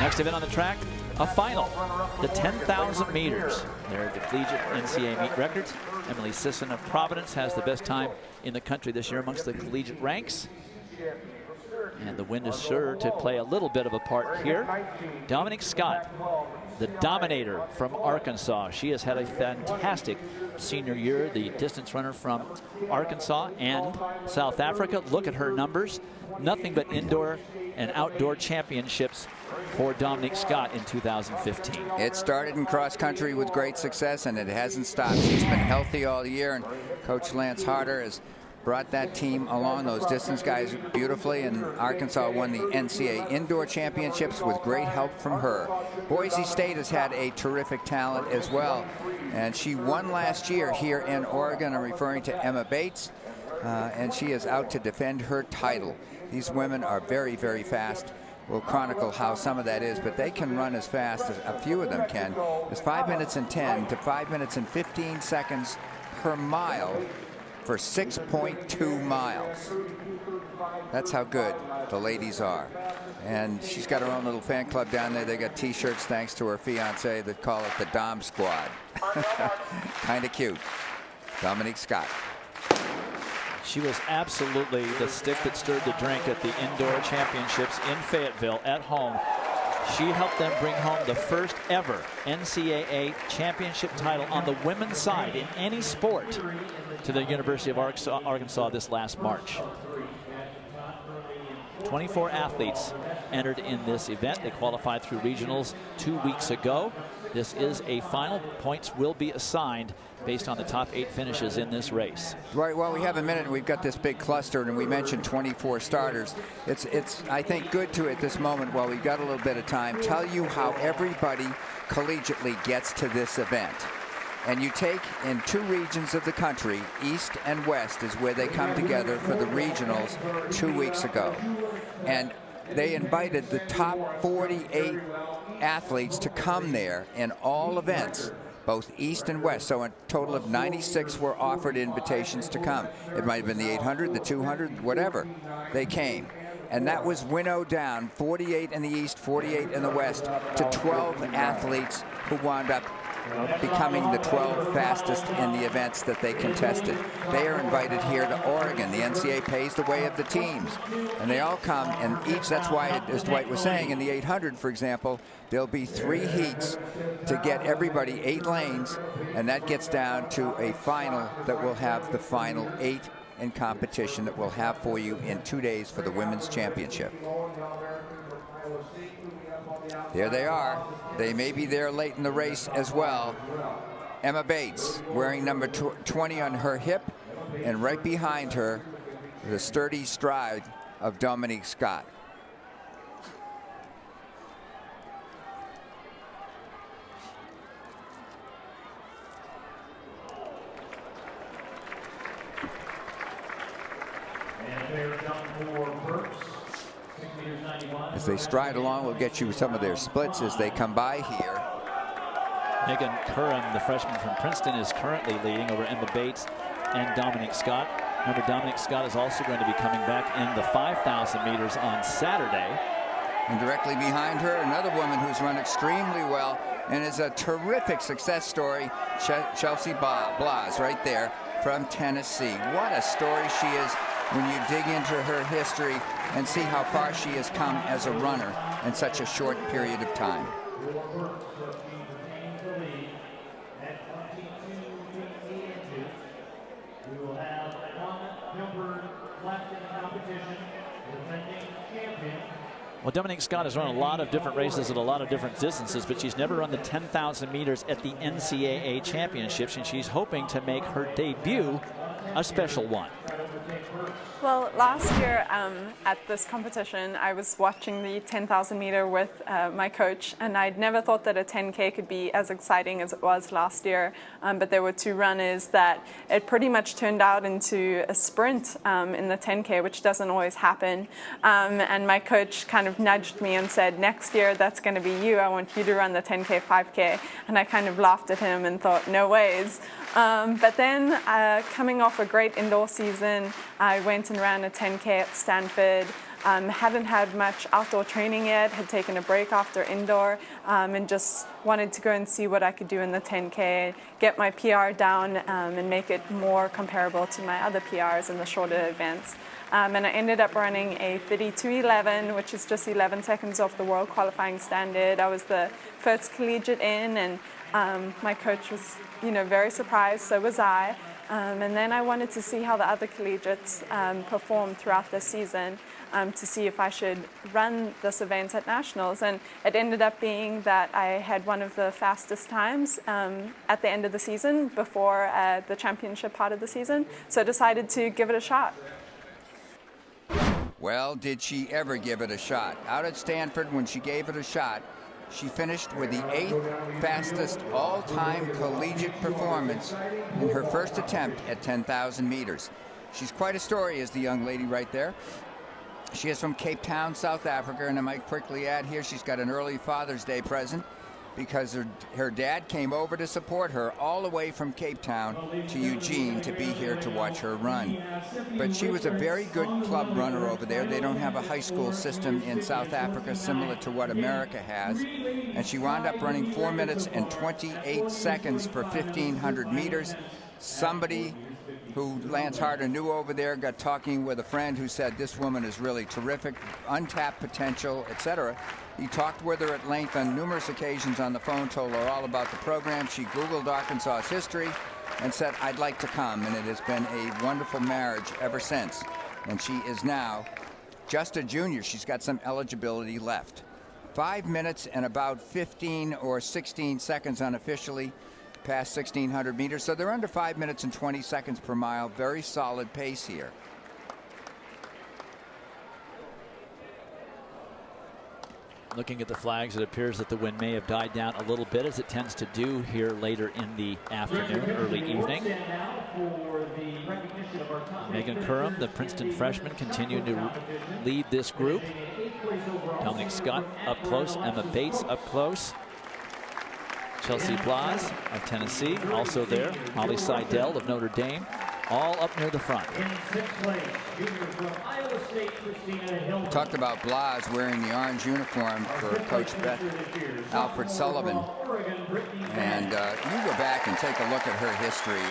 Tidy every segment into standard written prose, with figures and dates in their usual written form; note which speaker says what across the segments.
Speaker 1: Next event on the track, a final, the 10,000 meters. There are the collegiate NCAA meet records. Emily Sisson of Providence has the best time in the country this year amongst the collegiate ranks. And the wind is sure to play a little bit of a part here. Dominique Scott, the dominator from Arkansas. She has had a fantastic senior year, the distance runner from Arkansas and South Africa. Look at her numbers. Nothing but indoor and outdoor championships for Dominique Scott in 2015.
Speaker 2: It started in cross country with great success, and it hasn't stopped. She's been healthy all year, and Coach Lance Harder has brought that team along, those distance guys, beautifully, and Arkansas won the NCAA Indoor Championships with great help from her. Boise State has had a terrific talent as well, and she won last year here in Oregon. I'm referring to Emma Bates, and she is out to defend her title. These women are very, very fast. We'll chronicle how some of that is, but they can run as fast as a few of them can. It's 5 minutes and 10 to 5 minutes and 15 seconds per mile for 6.2 miles. That's how good the ladies are. And she's got her own little fan club down there. They got t-shirts thanks to her fiance that call it the Dom Squad. Kind of cute. Dominique Scott.
Speaker 1: She was absolutely the stick that stirred the drink at the indoor championships in Fayetteville at home. She helped them bring home the first ever NCAA championship title on the women's side in any sport to the University of Arkansas this last March. 24 athletes entered in this event. They qualified through regionals 2 weeks ago. This is a final. Points will be assigned based on the top 8 finishes in this race.
Speaker 2: Right, well, we have a minute, and we've got this big cluster, and we mentioned 24 starters. It's I think, good to, at this moment, while we've got a little bit of time, tell you how everybody collegiately gets to this event. And you take in 2 regions of the country, East and West is where they come together for the regionals 2 weeks ago. And they invited the top 48 athletes to come there in all events, both East and West. So a total of 96 were offered invitations to come. It might have been the 800, the 200, whatever. They came. And that was winnowed down, 48 in the East, 48 in the West, to 12 athletes who wound up becoming the 12 fastest in the events that they contested. They are invited here to Oregon. The NCAA pays the way of the teams. And they all come, and each, that's why, as Dwight was saying, in the 800, for example, there'll be 3 heats to get everybody 8 lanes, and that gets down to a final that will have the final 8 in competition that we'll have for you in 2 days for the Women's Championship. There they are. They may be there late in the race as well. Emma Bates wearing number 20 on her hip, and right behind her, the sturdy stride of Dominique Scott. As they stride along, we'll get you some of their splits as they come by here.
Speaker 1: Megan Curran, the freshman from Princeton, is currently leading over Emma Bates and Dominique Scott. Remember, Dominique Scott is also going to be coming back in the 5,000 meters on Saturday.
Speaker 2: And directly behind her, another woman who's run extremely well and is a terrific success story, Chelsea Blas, right there from Tennessee. What a story she is when you dig into her history and see how far she has come as a runner in such a short period of time.
Speaker 1: Well, Dominique Scott has run a lot of different races at a lot of different distances, but she's never run the 10,000 meters at the NCAA Championships, and she's hoping to make her debut a special one.
Speaker 3: Well, last year at this competition, I was watching the 10,000 meter with my coach, and I'd never thought that a 10K could be as exciting as it was last year. But there were 2 runners that it pretty much turned out into a sprint in the 10K, which doesn't always happen. And my coach kind of nudged me and said, next year, that's going to be you. I want you to run the 10K, 5K. And I kind of laughed at him and thought, no ways. But then coming off a great indoor season, I went and ran a 10K at Stanford. hadn't had much outdoor training yet, had taken a break after indoor, and just wanted to go and see what I could do in the 10K, get my PR down and make it more comparable to my other PRs in the shorter events. And I ended up running a 32:11, which is just 11 seconds off the world qualifying standard. I was the first collegiate in, and my coach was, very surprised, so was I. And then I wanted to see how the other collegiates performed throughout the season to see if I should run this event at nationals. And it ended up being that I had one of the fastest times at the end of the season before the championship part of the season. So I decided to give it a shot.
Speaker 2: Well, did she ever give it a shot? Out at Stanford, when she gave it a shot, she finished with the 8th fastest all-time collegiate performance in her first attempt at 10,000 meters. She's quite a story, is the young lady right there. She is from Cape Town, South Africa, and I might quickly add here she's got an early Father's Day present because her dad came over to support her all the way from Cape Town to Eugene to be here to watch her run. But she was a very good club runner over there. They don't have a high school system in South Africa similar to what America has. And she wound up running 4 minutes and 28 seconds for 1,500 meters. Somebody who Lance Harder knew over there got talking with a friend who said this woman is really terrific, untapped potential, etc. He talked with her at length on numerous occasions on the phone, told her all about the program. She Googled Arkansas's history and said, I'd like to come. And it has been a wonderful marriage ever since. And she is now just a junior. She's got some eligibility left. 5 minutes and about 15 or 16 seconds unofficially past 1,600 meters. So they're under 5 minutes and 20 seconds per mile. Very solid pace here.
Speaker 1: Looking at the flags, it appears that the wind may have died down a little bit, as it tends to do here later in the afternoon, early evening. Megan Curran, the Princeton freshman, continuing to lead this group. Dominic Scott up close, Emma Bates up close. Chelsea Blas of Tennessee also there. Molly Seidel of Notre Dame, all up near the front.
Speaker 2: We talked about Blas wearing the orange uniform for Coach Beth Alfred Sullivan. And you go back and take a look at her history.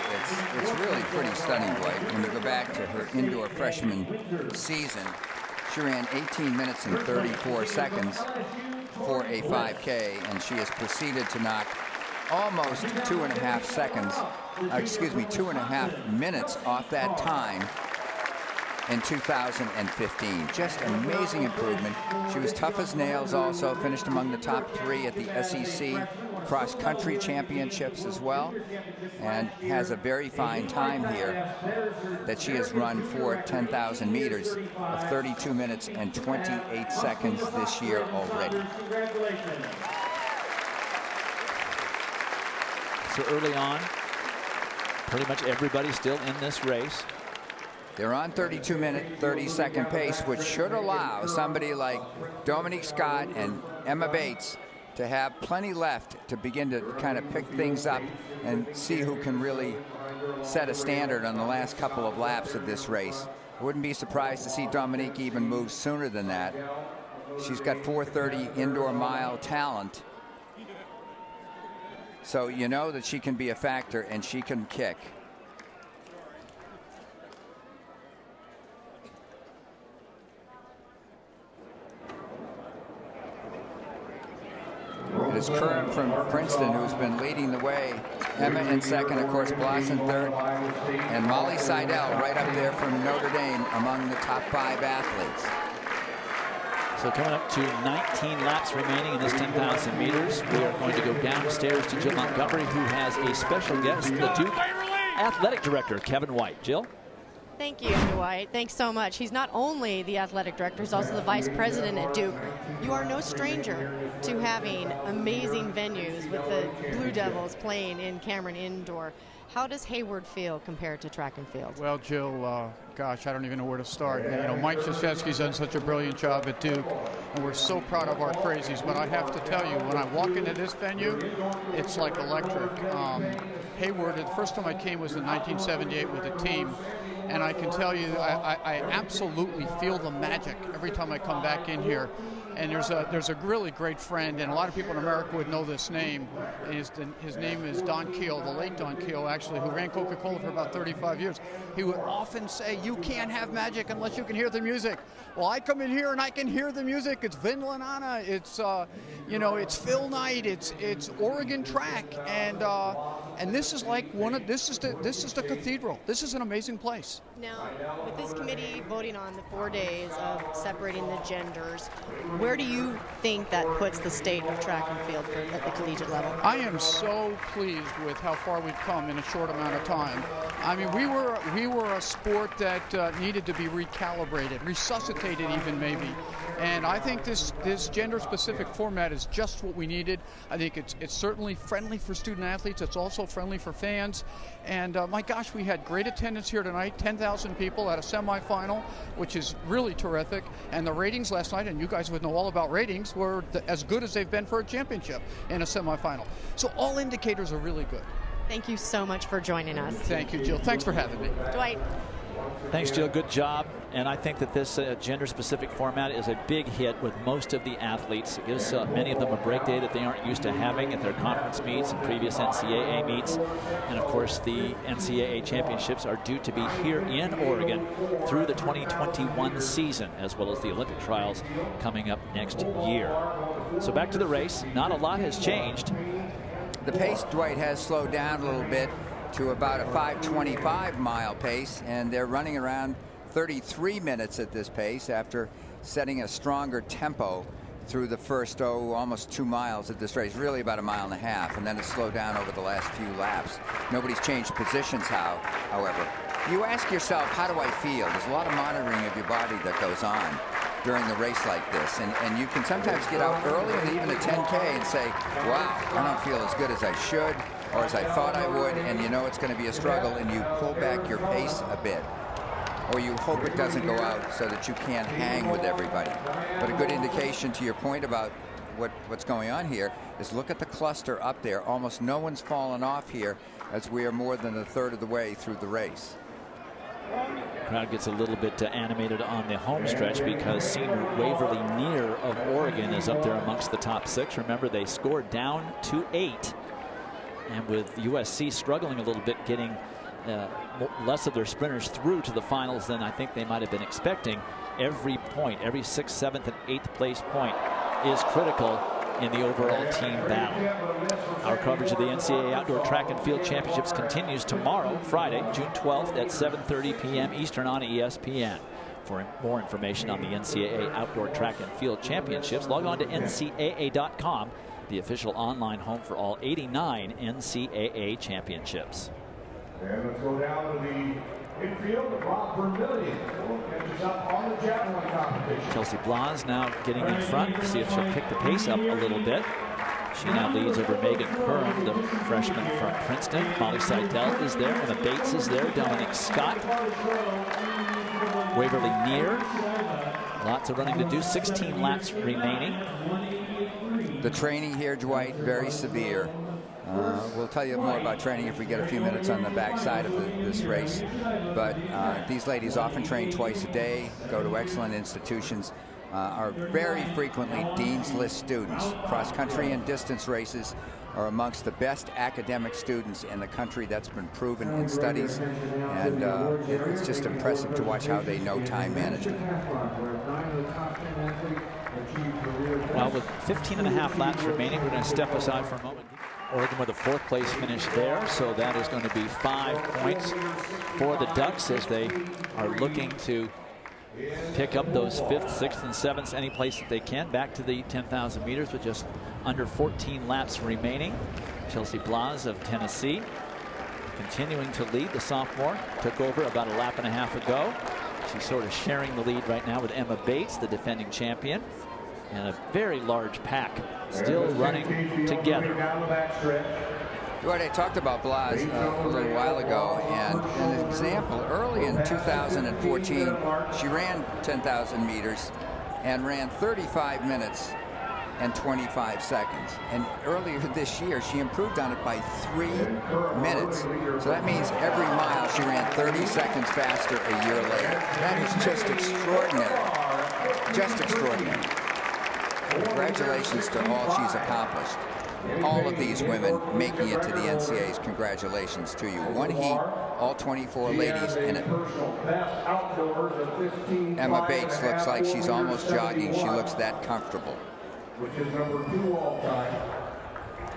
Speaker 2: It's really pretty stunning, Blake. When you go back to her indoor freshman season, she ran 18 minutes and 34 seconds for a 5K, and she has proceeded to knock almost 2.5 minutes off that time in 2015. Just amazing improvement. She was tough as nails also, finished among the top 3 at the SEC cross-country championships as well, and has a very fine time here that she has run for 10,000 meters of 32 minutes and 28 seconds this year already.
Speaker 1: So early on, pretty much everybody still in this race.
Speaker 2: They're on 32-minute, 30-second pace, which should allow somebody like Dominique Scott and Emma Bates to have plenty left to begin to kind of pick things up and see who can really set a standard on the last couple of laps of this race. I wouldn't be surprised to see Dominique even move sooner than that. She's got 4:30 indoor mile talent. So you know that she can be a factor and she can kick. It is Curran from Princeton who's been leading the way. Emma in second, of course, Blas in third. And Molly Seidel right up there from Notre Dame among the top 5 athletes.
Speaker 1: So coming up to 19 laps remaining in this 10,000 meters. We are going to go downstairs to Jill Montgomery, who has a special guest, the Duke Athletic Director, Kevin White. Jill?
Speaker 4: Thank you, Dwight. Thanks so much. He's not only the athletic director, he's also the vice president at Duke. You are no stranger to having amazing venues with the Blue Devils playing in Cameron Indoor. How does Hayward feel compared to track and field?
Speaker 5: Well, Jill, gosh, I don't even know where to start. You know, Mike Krzyzewski's done such a brilliant job at Duke, and we're so proud of our crazies. But I have to tell you, when I walk into this venue, it's like electric. Hayward, the first time I came was in 1978 with a team, and I can tell you, I absolutely feel the magic every time I come back in here. And there's a really great friend, and a lot of people in America would know this name. His name is Don Keel, the late Don Keel, actually, who ran Coca-Cola for about 35 years. He would often say, "You can't have magic unless you can hear the music." Well, I come in here and I can hear the music. It's Vin Lanana, it's it's Phil Knight, it's Oregon track, and this is like this is the cathedral. This is an amazing place.
Speaker 4: Now, with this committee voting on the 4 days of separating the genders, where do you think that puts the state of track and field at the collegiate level?
Speaker 5: I am so pleased with how far we've come in a short amount of time. I mean, we were a sport that needed to be recalibrated, resuscitated even maybe. And I think this gender-specific format is just what we needed. I think it's certainly friendly for student athletes. It's also friendly for fans. And my gosh, we had great attendance here tonight, 10,000 people at a semifinal, which is really terrific. And the ratings last night, and you guys would know all about ratings, were as good as they've been for a championship in a semifinal. So all indicators are really good.
Speaker 4: Thank you so much for joining us.
Speaker 5: Thank you, Jill. Thanks for having me.
Speaker 4: Dwight.
Speaker 1: Thanks, Jill. Good job. And I think that this gender-specific format is a big hit with most of the athletes. It gives many of them a break day that they aren't used to having at their conference meets and previous NCAA meets. And, of course, the NCAA Championships are due to be here in Oregon through the 2021 season, as well as the Olympic trials coming up next year. So back to the race. Not a lot has changed.
Speaker 2: The pace, Dwight, has slowed down a little bit to about a 5:25 mile pace, and they're running around 33 minutes at this pace after setting a stronger tempo through the first almost 2 miles at this race, really about 1.5 miles, and then it slowed down over the last few laps. Nobody's changed positions, however. You ask yourself, how do I feel? There's a lot of monitoring of your body that goes on during the race like this, and you can sometimes get out early and even a 10K and say, wow, I don't feel as good as I should or as I thought I would, and you know it's going to be a struggle, and you pull back your pace a bit, or you hope it doesn't go out so that you can't hang with everybody. But a good indication to your point about what's going on here is look at the cluster up there. Almost no one's fallen off here as we are more than a third of the way through the race.
Speaker 1: Crowd gets a little bit animated on the home stretch because senior Waverly Neer of Oregon is up there amongst the top 6. Remember, they scored down to 8. And with USC struggling a little bit, getting less of their sprinters through to the finals than I think they might have been expecting, every point, every 6th, 7th, and 8th place point is critical in the overall team battle. Our coverage of the NCAA Outdoor Track and Field Championships continues tomorrow, Friday, June 12th at 7:30 p.m. Eastern on ESPN. For more information on the NCAA Outdoor Track and Field Championships, log on to ncaa.com, the official online home for all 89 NCAA championships.
Speaker 6: And let's go down to the infield. Rob Vermillion catches up on the javelin competition.
Speaker 1: Chelsea Blas now getting in front. See if she'll pick the pace up a little bit. She now leads over Megan Curran, the freshman from Princeton. Molly Seidel is there. Emma Bates is there. Dominic Scott. Waverly Neer. Lots of running to do. 16 laps remaining.
Speaker 2: The training here, Dwight, very severe. We'll tell you more about training if we get a few minutes on the backside of this race. But these ladies often train twice a day, go to excellent institutions, are very frequently Dean's List students. Cross-country and distance races are amongst the best academic students in the country. That's been proven in studies, and it's just impressive to watch how they know time management.
Speaker 1: Well, with 15.5 laps remaining, we're going to step aside for a moment. Oregon with a 4th place finish there, so that is going to be 5 points for the Ducks as they are looking to pick up those 5th, 6th, and 7th, any place that they can, back to the 10,000 meters with just under 14 laps remaining. Chelsea Blas of Tennessee continuing to lead. The sophomore took over about 1.5 laps ago. She's sort of sharing the lead right now with Emma Bates, the defending champion. And a very large pack still running together.
Speaker 2: What I talked about Blas a little while ago, and an example, early in 2014, she ran 10,000 meters and ran 35 minutes and 25 seconds. And earlier this year, she improved on it by 3 minutes. So that means every mile she ran 30 seconds faster a year later. That is just extraordinary. Just extraordinary. Congratulations to all she's accomplished. All of these women making it to the NCAAs, congratulations to you. One heat, all 24 ladies in it. Emma Bates looks like she's almost jogging. She looks that comfortable.
Speaker 6: Which is number 2 all time.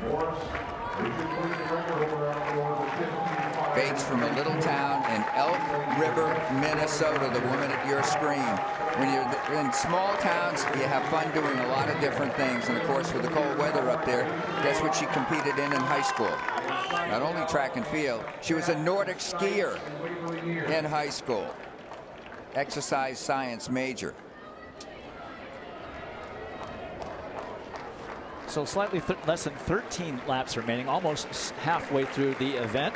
Speaker 6: Morris,
Speaker 2: Bates from a little town in Elk River, Minnesota, the woman at your screen. When you're in small towns, you have fun doing a lot of different things. And of course, with the cold weather up there, guess what she competed in high school? Not only track and field, she was a Nordic skier in high school. Exercise science major.
Speaker 1: So slightly less than 13 laps remaining, almost halfway through the event.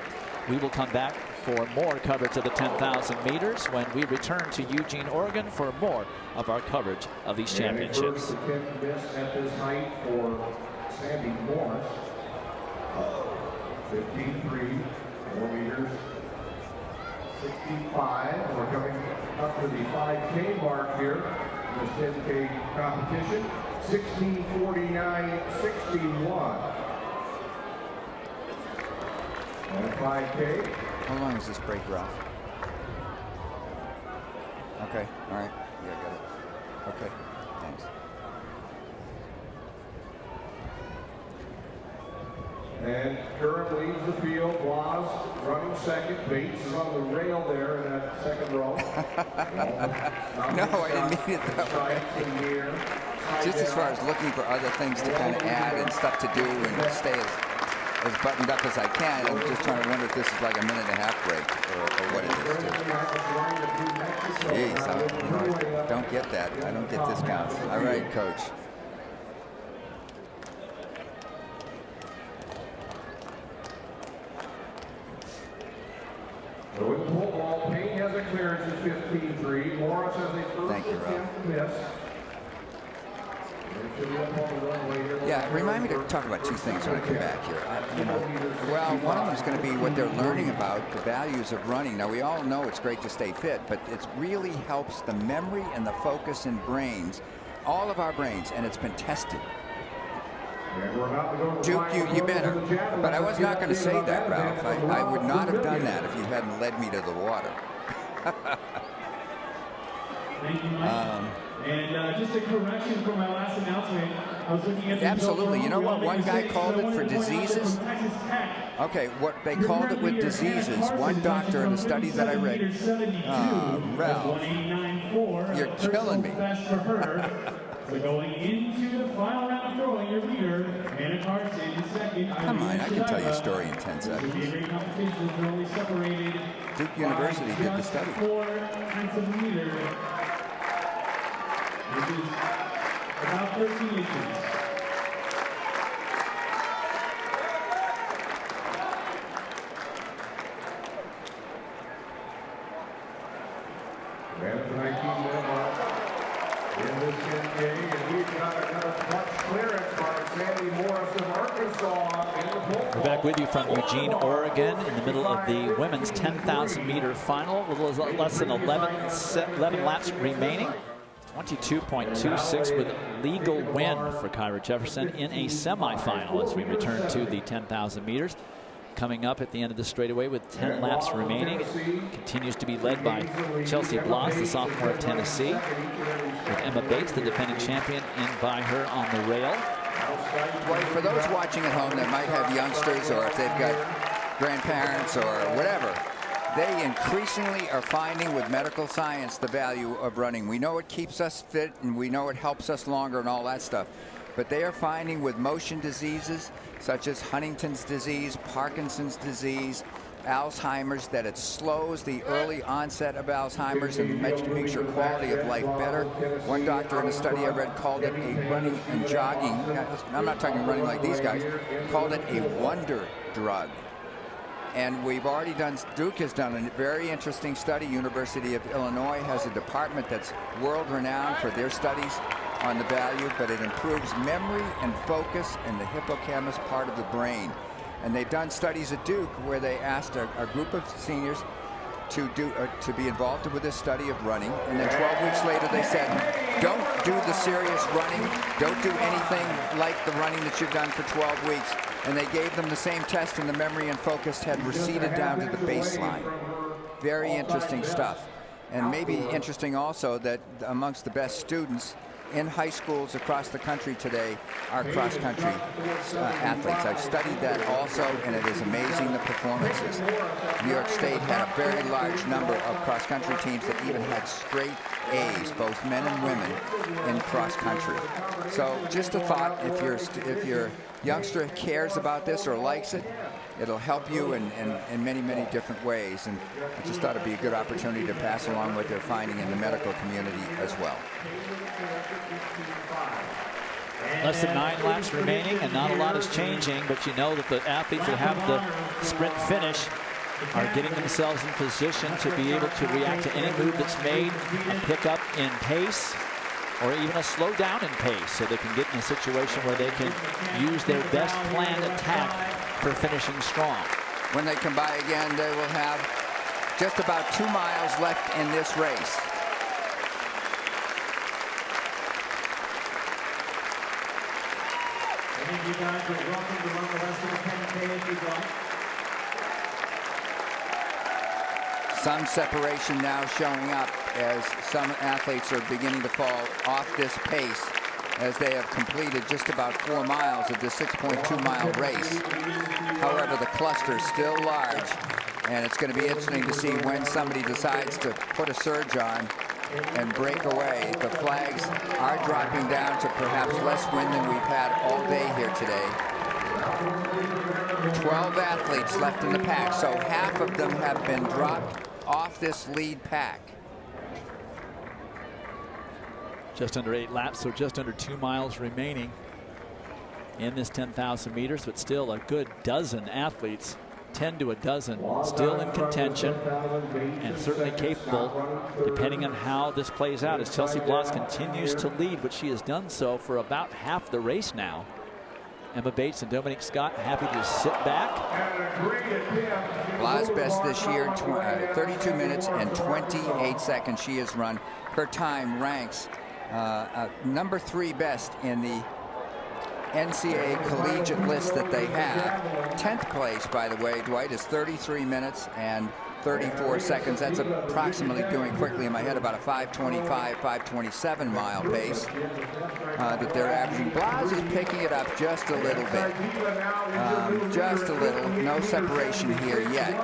Speaker 1: We will come back for more coverage of the 10,000 meters when we return to Eugene, Oregon for more of our coverage of these championships.
Speaker 6: At this height for Sandy Morris, 15.3, 4 meters, 65. We're coming up to the 5K mark here in this 10K competition. 16:49.61. And 5K.
Speaker 2: How long is this break, Ralph? Okay, all right. Yeah, got it. Okay, thanks.
Speaker 6: And current leads the field. Blas running second. Bates is on the rail there in that second row.
Speaker 2: No, I didn't mean it that way. Just as far as looking for other things to kind of add and stuff to do and stay as buttoned up as I can. I'm just trying to wonder if this is like a minute-and-a-half break or what it is. Jeez, I don't get that. I don't get discounts. All right, Coach.
Speaker 6: So with the pole ball, Payne has a clearance at 15.3. Morris has a first attempt miss.
Speaker 2: Yeah, remind me to talk about 2 things when I come back here. Well, one of them is going to be what they're learning about the values of running. Now, we all know it's great to stay fit, but it really helps the memory and the focus in brains, all of our brains, and it's been tested. Duke, you better. But I was not going to say that, Ralph. I would not have done that if you hadn't led me to the water.
Speaker 7: Thank you, Mike. And just a correction for my last announcement. I was looking at the
Speaker 2: absolutely. You know what one guy called it for diseases? Okay, what they called it with diseases, one doctor in a study that I read. Ralph, you're killing me.
Speaker 7: So going into the final round of throwing your leader, Anna Carson, second.
Speaker 2: Come on, I can tell you a story in 10 seconds. Duke University did the study.
Speaker 7: 4 tenths of a meter, which is about 13 inches.
Speaker 6: And at the 19-minute mark in this 10K, and we've got another clutch clearance by Sandy Morris of Arkansas in the pole.
Speaker 1: We're back with you from Eugene, Oregon, in the middle of the women's 10,000 meter final. A little less than 11 laps remaining. 22.26 with legal win for Kyra Jefferson in a semifinal as we return to the 10,000 meters. Coming up at the end of the straightaway with 10 laps remaining. It continues to be led by Chelsea Blas, the sophomore of Tennessee, with Emma Bates, the defending champion, in by her on the rail.
Speaker 2: Well, for those watching at home that might have youngsters, or if they've got grandparents or whatever, they increasingly are finding with medical science the value of running. We know it keeps us fit and we know it helps us longer and all that stuff. But they are finding with motion diseases such as Huntington's disease, Parkinson's disease, Alzheimer's, that it slows the early onset of Alzheimer's and makes your quality of life better. One doctor in a study I read called it a running and jogging. I'm not talking running like these guys. Called it a wonder drug. And we've already done, Duke has done a very interesting study. University of Illinois has a department that's world-renowned for their studies on the value, but it improves memory and focus in the hippocampus part of the brain. And they've done studies at Duke where they asked a group of seniors to be involved with this study of running, and then 12 weeks later they said, don't do the serious running, don't do anything like the running that you've done for 12 weeks. And they gave them the same test, and the memory and focus had receded down to the baseline. Very interesting stuff. And maybe interesting also that amongst the best students in high schools across the country today are cross-country athletes. I've studied that also, and it is amazing, the performances. New York State had a very large number of cross-country teams that even had straight A's, both men and women, in cross-country. So just a thought, if your youngster cares about this or likes it, it'll help you in many, many different ways. And I just thought it'd be a good opportunity to pass along what they're finding in the medical community as well.
Speaker 1: Less than 9 laps remaining, and not a lot is changing, but you know that the athletes that have the sprint finish are getting themselves in position to be able to react to any move that's made, a pickup in pace, or even a slow down in pace, so they can get in a situation where they can use their best planned attack for finishing strong.
Speaker 2: When they come by again, they will have just about 2 miles left in this race.
Speaker 7: Thank you guys, and welcome to run the rest of the 10K if you'd like.
Speaker 2: Some separation now showing up as some athletes are beginning to fall off this pace as they have completed just about 4 miles of this 6.2-mile race. However, the cluster is still large, and it's going to be interesting to see when somebody decides to put a surge on and break away. The flags are dropping down to perhaps less wind than we've had all day here today. 12 athletes left in the pack, so half of them have been dropped off this lead pack.
Speaker 1: Just under 8 laps, so just under 2 miles remaining in this 10,000 meters, but still a good dozen athletes, 10 to a dozen, still in contention, and certainly capable, depending on how this plays out, as Chelsea Bloss continues to lead, which she has done so for about half the race now. Emma Bates and Dominique Scott happy to sit back.
Speaker 2: Bloss best this year, 32 minutes and 28 seconds she has run. Her time ranks number 3 best in the NCAA collegiate list that they have. 10th place, by the way, Dwight, is 33 minutes and 34 seconds. That's approximately, doing quickly in my head, about a 5:25, 5:27 mile pace that they're averaging. Bloss is picking it up just a little bit. Just a little. No separation here yet.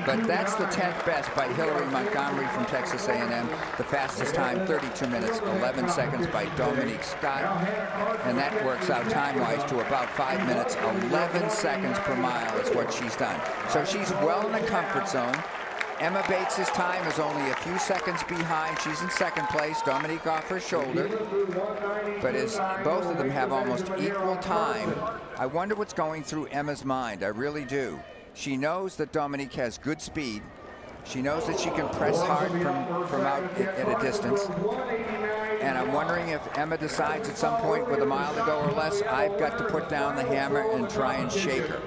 Speaker 2: But that's the 10th best by Hillary Montgomery from Texas A&M. The fastest time, 32 minutes, 11 seconds by Dominique Scott. And that works out time-wise to about 5 minutes, 11 seconds per mile is what she's done. So she's well in the comfort zone. Emma Bates' time is only a few seconds behind. She's in 2nd place. Dominique off her shoulder. But as both of them have almost equal time, I wonder what's going through Emma's mind. I really do. She knows that Dominique has good speed. She knows that she can press hard from out at a distance. And I'm wondering if Emma decides at some point with a mile to go or less, I've got to put down the hammer and try and shake her.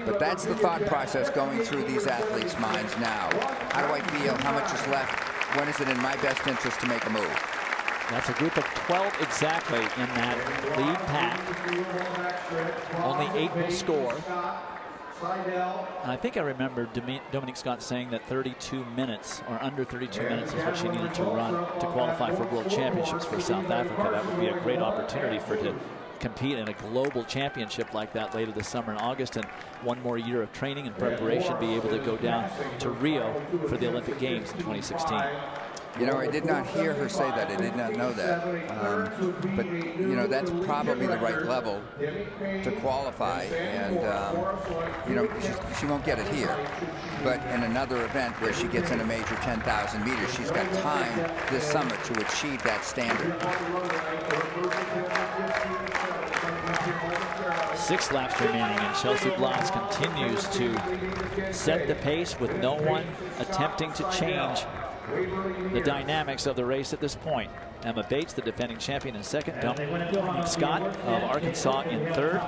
Speaker 2: But that's the thought process going through these athletes' minds now. How do I feel? How much is left? When is it in my best interest to make a move?
Speaker 1: That's a group of 12 exactly in that lead pack. Only 8 will score. And I think I remember Dominique Scott saying that 32 minutes or under 32 minutes is what she needed to run to qualify for World Championships for South Africa. That would be a great opportunity for her to compete in a global championship like that later this summer in August, and one more year of training and preparation, be able to go down to Rio for the Olympic Games in 2016.
Speaker 2: You know, I did not hear her say that. I did not know that. But, you know, that's probably the right level to qualify. And, you know, she won't get it here. But in another event where she gets in a major 10,000 meters, she's got time this summer to achieve that standard.
Speaker 1: 6 laps remaining, and Chelsea Blas continues to set the pace with no one attempting to change the dynamics of the race at this point. Emma Bates, the defending champion, in second. Dominique Scott of Arkansas in third.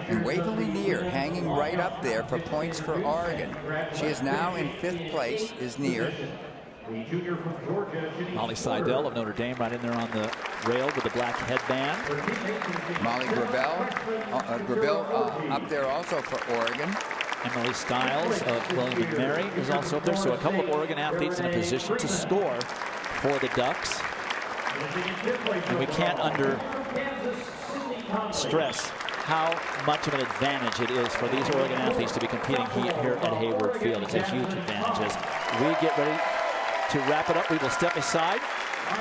Speaker 2: And Waverly Neer hanging right up there for points for Oregon. She is now in 5th place, is Neer.
Speaker 1: Molly Seidel of Notre Dame right in there on the rail with the black headband.
Speaker 2: Molly Gravel up there also for Oregon.
Speaker 1: Emily Stiles of William & Mary is also up there. So a couple of Oregon athletes in a position to score for the Ducks. And we can't stress how much of an advantage it is for these Oregon athletes to be competing here at Hayward Field. It's a huge advantage. As we get ready to wrap it up, we will step aside.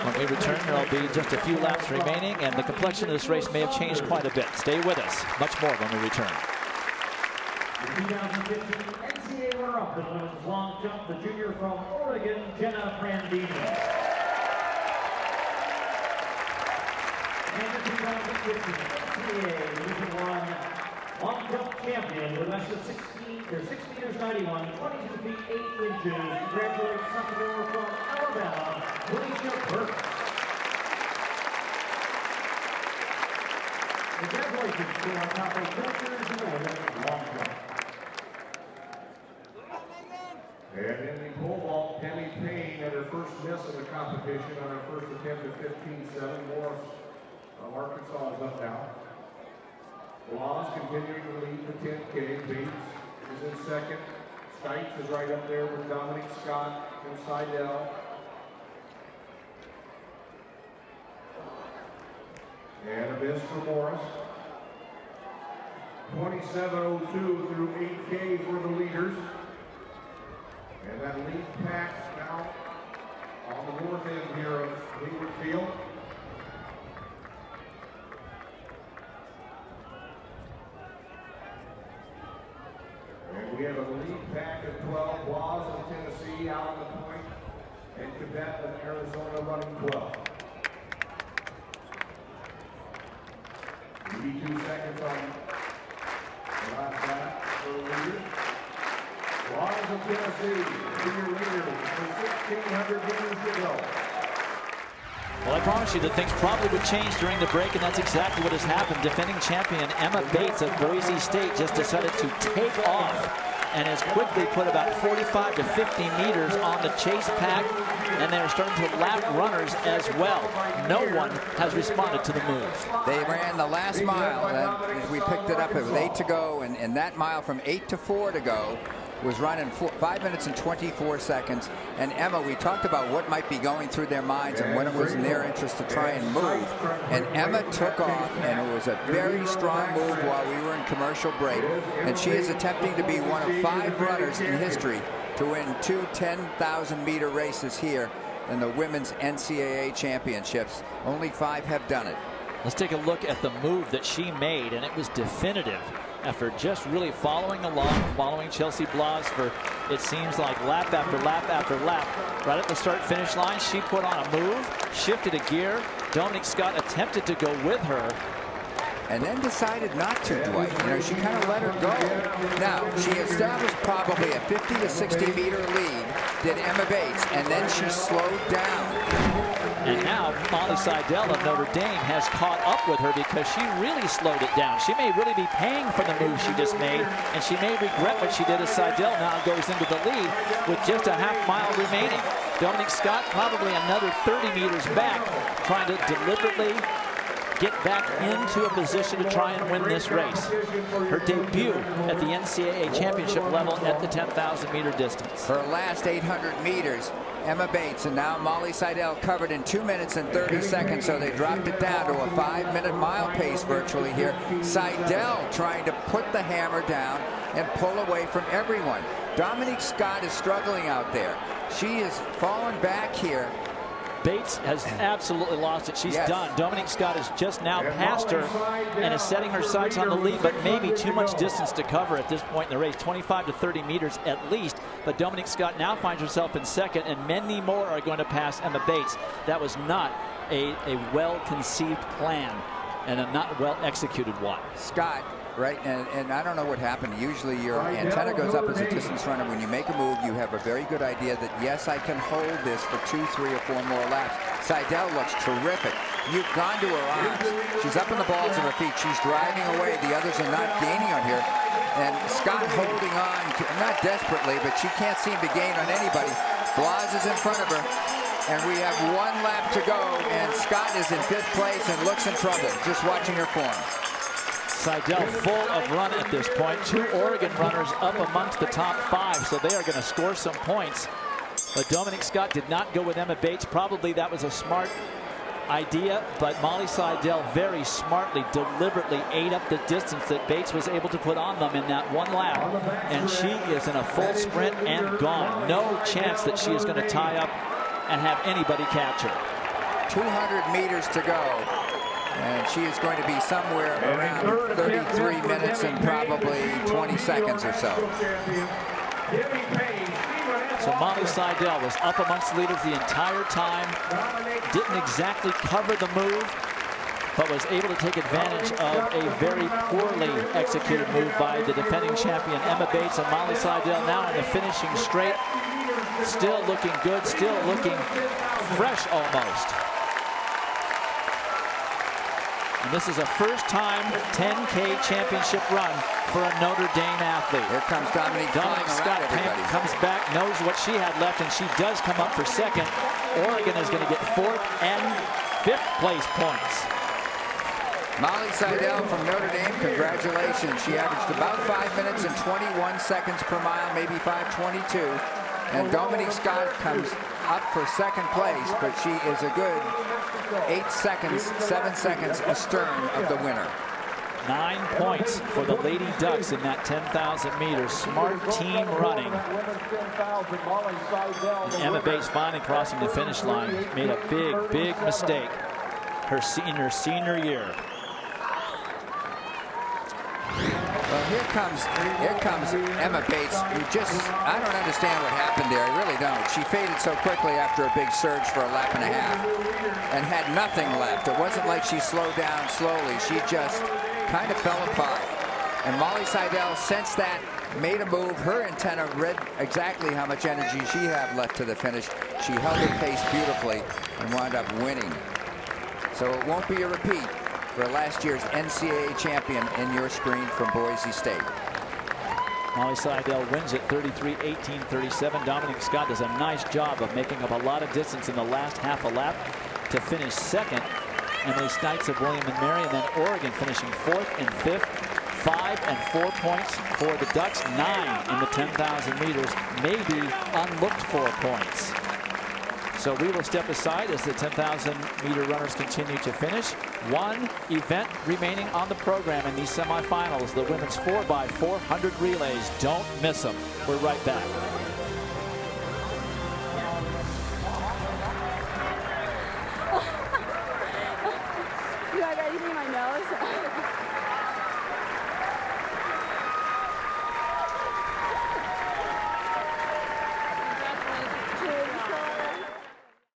Speaker 1: When we return, there will be just a few laps remaining, and the complexion of this race may have changed quite a bit. Stay with us. Much more when we return.
Speaker 7: The 2015 NCAA runner-up in women's long jump, the junior from Oregon, Jenna Prandini. And the 2015 NCAA Division I long jump champion with a measure of 6 meters 91, 22 feet 8 inches. Congratulations, sophomore from Alabama, Felicia Burke. Congratulations to our top of jumpers in the women's long jump.
Speaker 6: And in the pole vault, Tammy Payne had her first miss of the competition on her first attempt at 15.7. Morris of Arkansas is up now. Blas continuing to lead the 10K. Bates is in second. Stites is right up there with Dominique Scott and Seidel. And a miss for Morris. 27.02 through 8K for the leaders. And that lead pack now on the north end here of Hayward Field. And we have a lead pack of 12. Blas of Tennessee out on the point, and Cadet of Arizona running 12. 82 seconds on the last lap for the leader. Blas of Tennessee, junior leader, with 1,600 meters to go.
Speaker 1: Well, I promised you that things probably would change during the break, and that's exactly what has happened. Defending champion Emma Bates of Boise State just decided to take off and has quickly put about 45 to 50 meters on the chase pack, and they're starting to lap runners as well. No one has responded to the move.
Speaker 2: They ran the last mile, and we picked it up. It was 8 to go, and that mile from 8 to 4 to go was running 5 minutes and 24 seconds. And Emma, we talked about what might be going through their minds and when it was in their interest to try and move. And Emma took off, and it was a very strong move while we were in commercial break. And she is attempting to be one of 5 runners in history to win 2 10,000-meter races here in the Women's NCAA Championships. Only 5 have done it.
Speaker 1: Let's take a look at the move that she made, and it was definitive. After just really following along, following Chelsea Blas for, it seems like, lap after lap after lap. Right at the start-finish line, she put on a move, shifted a gear. Dominique Scott attempted to go with her.
Speaker 2: And then decided not to, Dwight. You know, she kind of let her go. Now, she established probably a 50 to 60 meter lead, did Emma Bates, and then she slowed down.
Speaker 1: And now Molly Seidel of Notre Dame has caught up with her because she really slowed it down. She may really be paying for the move she just made, and she may regret what she did as Seidel now goes into the lead with just a half mile remaining. Dominique Scott probably another 30 meters back, trying to deliberately get back into a position to try and win this race. Her debut at the NCAA Championship level at the 10,000 meter distance.
Speaker 2: Her last 800 meters, Emma Bates and now Molly Seidel covered in 2 minutes and 30 seconds, so they dropped it down to a 5-minute mile pace virtually here. Seidel trying to put the hammer down and pull away from everyone. Dominique Scott is struggling out there. She is falling back here
Speaker 1: Bates has absolutely lost it. She's done. Dominique Scott has just now passed her and is setting her sights on the lead, but maybe too much distance to cover at this point in the race, 25 to 30 meters at least. But Dominique Scott now finds herself in second, and many more are going to pass Emma Bates. That was not a well-conceived plan and a not well-executed one.
Speaker 2: Scott, right, and I don't know what happened. Usually your antenna goes up as a distance runner. When you make a move, you have a very good idea that, yes, I can hold this for 2, 3, or 4 more laps. Seidel looks terrific. You've gone to her arms. She's up in the balls of her feet. She's driving away. The others are not gaining on her. And Scott holding on, not desperately, but she can't seem to gain on anybody. Blas is in front of her. And we have 1 lap to go, and Scott is in 5th place and looks in trouble, just watching her form.
Speaker 1: Seidel full of run at this point. 2 Oregon runners up amongst the top 5, so they are going to score some points. But Dominique Scott did not go with Emma Bates. Probably that was a smart idea, but Molly Seidel very smartly, deliberately ate up the distance that Bates was able to put on them in that 1 lap. And she is in a full sprint and gone. No chance that she is going to tie up and have anybody catch her.
Speaker 2: 200 meters to go. And she is going to be somewhere around 33 minutes and probably 20 seconds or so.
Speaker 1: So Molly Seidel was up amongst the leaders the entire time. Didn't exactly cover the move, but was able to take advantage of a very poorly executed move by the defending champion Emma Bates. And Molly Seidel now in the finishing straight. Still looking good, still looking fresh almost. And this is a first-time 10K championship run for a Notre Dame athlete.
Speaker 2: Here comes Dominique
Speaker 1: Scott comes back, knows what she had left, and she does come up for second. Oregon is going to get 4th and 5th place points.
Speaker 2: Molly Seidel from Notre Dame, congratulations. She averaged about 5 minutes and 21 seconds per mile, maybe 5:22. And Dominique Scott comes up for 2nd place, but she is a good 8 seconds, 7 seconds astern of the winner.
Speaker 1: 9 points for the Lady Ducks in that 10,000 meters. Smart team running. And Emma Bates finally crossing the finish line. Made a big, big mistake her senior year.
Speaker 2: Well, here comes Emma Bates, who I don't understand what happened there. I really don't. She faded so quickly after a big surge for a lap and a half and had nothing left. It wasn't like she slowed down slowly. She just kind of fell apart. And Molly Seidel sensed that, made a move. Her antenna read exactly how much energy she had left to the finish. She held her pace beautifully and wound up winning. So it won't be a repeat for last year's NCAA champion in your screen from Boise State.
Speaker 1: Molly Seidel wins at 33-18-37. Dominique Scott does a nice job of making up a lot of distance in the last half a lap to finish 2nd. Emily Stites of William & Mary, and then Oregon finishing 4th and 5th. 5 and 4 points for the Ducks, 9 in the 10,000 meters, maybe unlooked for points. So we will step aside as the 10,000 meter runners continue to finish. 1 event remaining on the program in these semifinals, the women's 4x400 relays. Don't miss them. We're right back.